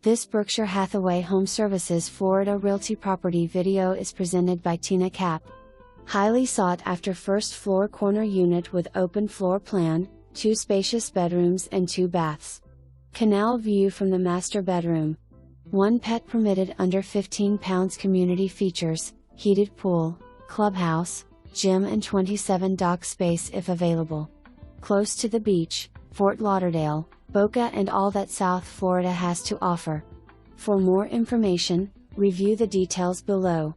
This Berkshire Hathaway HomeServices Florida Realty property video is presented by Kapp. Highly sought after first floor corner unit with open floor plan, 2 spacious bedrooms and 2 baths. Canal view from the master bedroom. 1 pet permitted under 15 pounds. Community features, heated pool, clubhouse, gym and 27 dock space if available. Close to the beach, Fort Lauderdale, Boca and all that South Florida has to offer. For more information, review the details below.